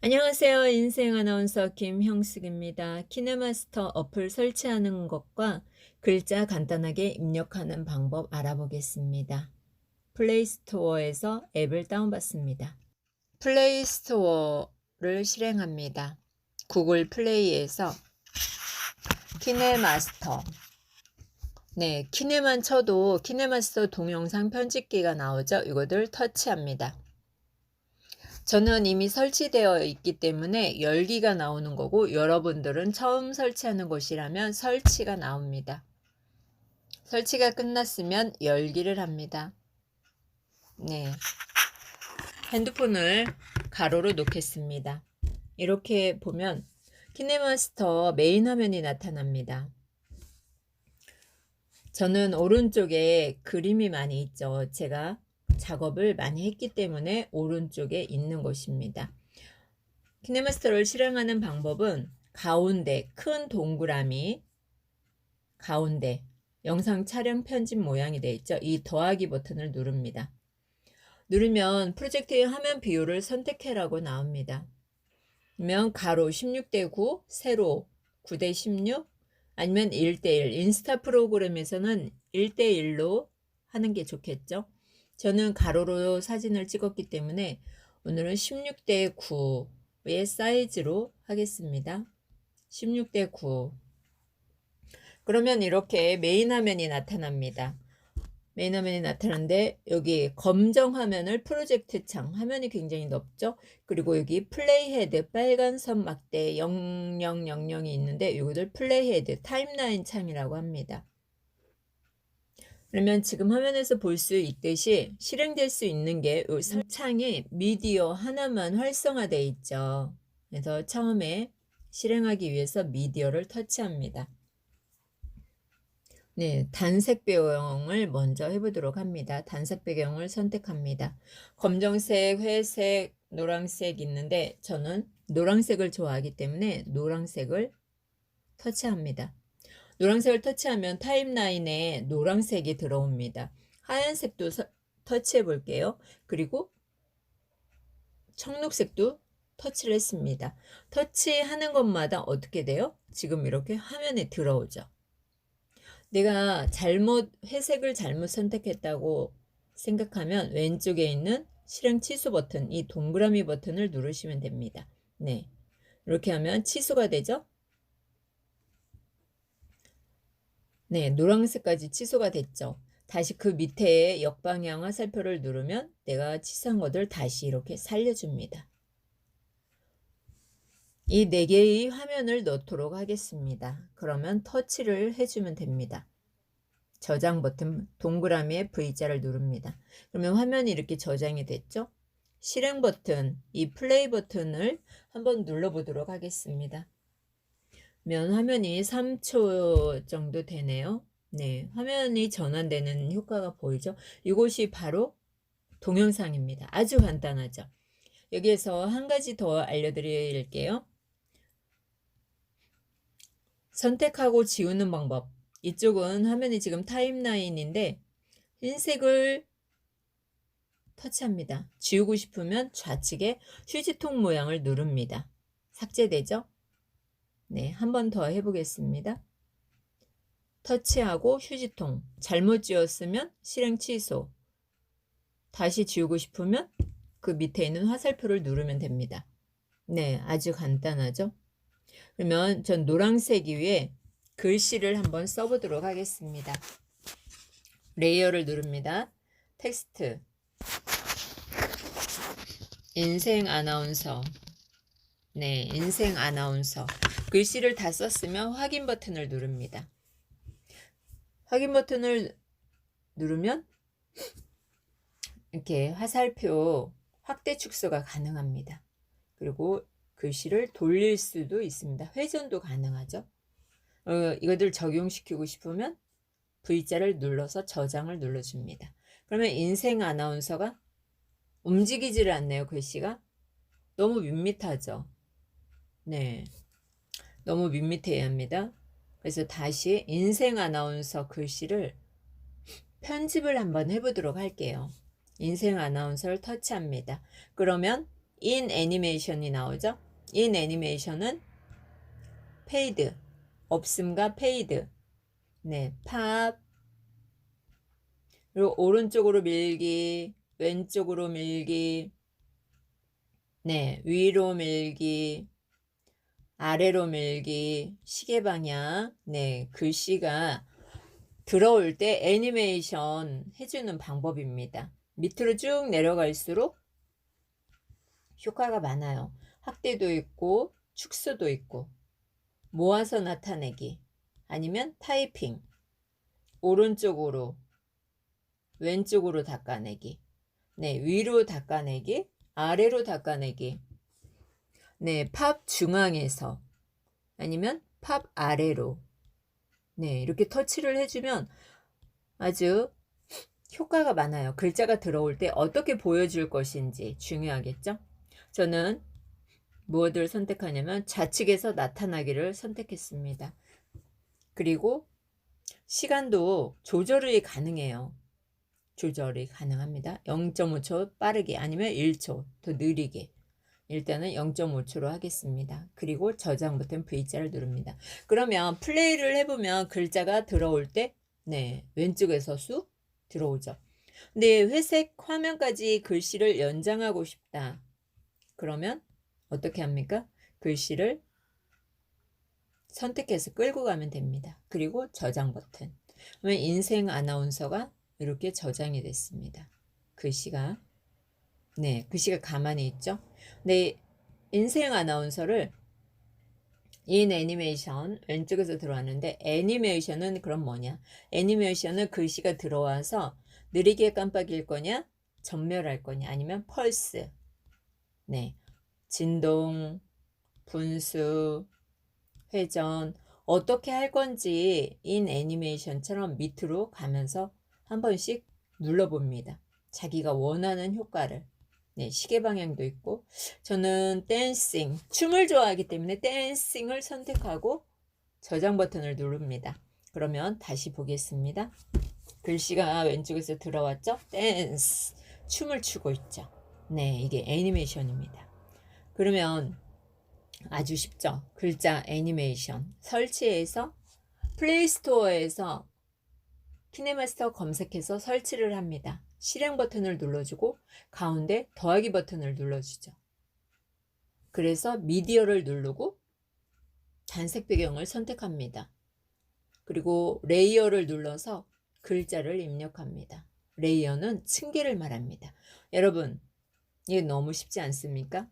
안녕하세요. 인생 아나운서 김형숙입니다. 키네마스터 어플 설치하는 것과 글자 간단하게 입력하는 방법 알아보겠습니다. 플레이스토어에서 앱을 다운받습니다. 플레이스토어를 실행합니다. 구글 플레이에서 키네마스터. 네, 키네만 쳐도 키네마스터 동영상 편집기가 나오죠. 이것을 터치합니다. 저는 이미 설치되어 있기 때문에 열기가 나오는 거고, 여러분들은 처음 설치하는 곳이라면 설치가 나옵니다. 설치가 끝났으면 열기를 합니다. 네, 핸드폰을 가로로 놓겠습니다. 이렇게 보면 키네마스터 메인 화면이 나타납니다. 저는 오른쪽에 그림이 많이 있죠. 제가 작업을 많이 했기 때문에 오른쪽에 있는 곳입니다. 키네마스터를 실행하는 방법은 가운데 큰 동그라미 가운데 영상 촬영 편집 모양이 되어 있죠. 이 더하기 버튼을 누릅니다. 누르면 프로젝트의 화면 비율을 선택해라고 나옵니다. 그러면 가로 16:9, 세로 9:16, 아니면 1:1. 인스타 프로그램에서는 1:1로 하는 게 좋겠죠. 저는 가로로 사진을 찍었기 때문에 오늘은 16:9의 사이즈로 하겠습니다. 16:9. 그러면 이렇게 메인 화면이 나타납니다. 메인 화면이 나타나는데 여기 검정 화면을 프로젝트 창, 화면이 굉장히 넓죠. 그리고 여기 플레이 헤드 빨간 선 막대 0000이 있는데 이것을 플레이 헤드 타임라인 창이라고 합니다. 그러면 지금 화면에서 볼 수 있듯이 실행될 수 있는 게 이 창에 미디어 하나만 활성화되어 있죠. 그래서 처음에 실행하기 위해서 미디어를 터치합니다. 네, 단색 배경을 먼저 해보도록 합니다. 단색 배경을 선택합니다. 검정색, 회색, 노란색 있는데 저는 노란색을 좋아하기 때문에 노란색을 터치합니다. 노란색을 터치하면 타임라인에 노란색이 들어옵니다. 하얀색도 터치해 볼게요. 그리고 청록색도 터치를 했습니다. 터치하는 것마다 어떻게 돼요? 지금 이렇게 화면에 들어오죠. 내가 회색을 잘못 선택했다고 생각하면 왼쪽에 있는 실행 취소 버튼, 이 동그라미 버튼을 누르시면 됩니다. 네, 이렇게 하면 취소가 되죠. 네, 노란색까지 취소가 됐죠. 다시 그 밑에 역방향 화살표를 누르면 내가 취소한 것을 다시 이렇게 살려줍니다. 이 4개의 화면을 넣도록 하겠습니다. 그러면 터치를 해주면 됩니다. 저장 버튼 동그라미에 V자를 누릅니다. 그러면 화면이 이렇게 저장이 됐죠? 실행 버튼, 이 플레이 버튼을 한번 눌러보도록 하겠습니다. 그러면 화면이 3초 정도 되네요. 네, 화면이 전환되는 효과가 보이죠? 이것이 바로 동영상입니다. 아주 간단하죠? 여기에서 한 가지 더 알려드릴게요. 선택하고 지우는 방법. 이쪽은 화면이 지금 타임라인인데 흰색을 터치합니다. 지우고 싶으면 좌측에 휴지통 모양을 누릅니다. 삭제되죠? 네, 한 번 더 해보겠습니다. 터치하고 휴지통. 잘못 지웠으면 실행 취소. 다시 지우고 싶으면 그 밑에 있는 화살표를 누르면 됩니다. 네, 아주 간단하죠? 그러면 전 노란색 위에 글씨를 한번 써보도록 하겠습니다. 레이어를 누릅니다. 텍스트. 인생 아나운서. 네, 인생 아나운서. 글씨를 다 썼으면 확인 버튼을 누릅니다. 확인 버튼을 누르면 이렇게 화살표 확대 축소가 가능합니다. 그리고 글씨를 돌릴 수도 있습니다. 회전도 가능하죠. 이것들 적용시키고 싶으면 V자를 눌러서 저장을 눌러줍니다. 그러면 인생 아나운서가 움직이지를 않네요. 글씨가 너무 밋밋하죠. 네, 너무 밋밋해야 합니다. 그래서 다시 인생 아나운서 글씨를 편집을 한번 해보도록 할게요. 인생 아나운서를 터치합니다. 그러면 in 애니메이션이 나오죠. in 애니메이션은 paid, 없음과 paid. 네, 팝. 그리고 오른쪽으로 밀기, 왼쪽으로 밀기, 네, 위로 밀기, 아래로 밀기, 시계 방향. 네, 글씨가 들어올 때 애니메이션 해주는 방법입니다. 밑으로 쭉 내려갈수록 효과가 많아요. 확대도 있고 축소도 있고 모아서 나타내기 아니면 타이핑, 오른쪽으로 왼쪽으로 닦아내기, 네, 위로 닦아내기, 아래로 닦아내기, 네, 팝 중앙에서 아니면 팝 아래로, 네, 이렇게 터치를 해주면 아주 효과가 많아요. 글자가 들어올 때 어떻게 보여줄 것인지 중요하겠죠? 저는 무엇을 선택하냐면 좌측에서 나타나기를 선택했습니다. 그리고 시간도 조절이 가능해요. 조절이 가능합니다. 0.5초 빠르게 아니면 1초 더 느리게. 일단은 0.5초로 하겠습니다. 그리고 저장 버튼 V자를 누릅니다. 그러면 플레이를 해보면 글자가 들어올 때 네, 왼쪽에서 쑥 들어오죠. 근데 회색 화면까지 글씨를 연장하고 싶다. 그러면 어떻게 합니까? 글씨를 선택해서 끌고 가면 됩니다. 그리고 저장 버튼. 그러면 인생 아나운서가 이렇게 저장이 됐습니다. 글씨가. 네, 글씨가 가만히 있죠. 네, 인생 아나운서를 인 애니메이션 왼쪽에서 들어왔는데 애니메이션은 그럼 뭐냐? 애니메이션은 글씨가 들어와서 느리게 깜빡일 거냐? 전멸할 거냐? 아니면 펄스. 네, 진동, 분수, 회전 어떻게 할 건지 인 애니메이션처럼 밑으로 가면서 한 번씩 눌러봅니다. 자기가 원하는 효과를. 네, 시계 방향도 있고 저는 댄싱, 춤을 좋아하기 때문에 댄싱을 선택하고 저장 버튼을 누릅니다. 그러면 다시 보겠습니다. 글씨가 왼쪽에서 들어왔죠? 댄스, 춤을 추고 있죠. 네, 이게 애니메이션입니다. 그러면 아주 쉽죠? 글자 애니메이션 설치해서 플레이스토어에서 키네마스터 검색해서 설치를 합니다. 실행 버튼을 눌러주고 가운데 더하기 버튼을 눌러주죠. 그래서 미디어를 누르고 단색 배경을 선택합니다. 그리고 레이어를 눌러서 글자를 입력합니다. 레이어는 층계를 말합니다. 여러분, 이게 너무 쉽지 않습니까?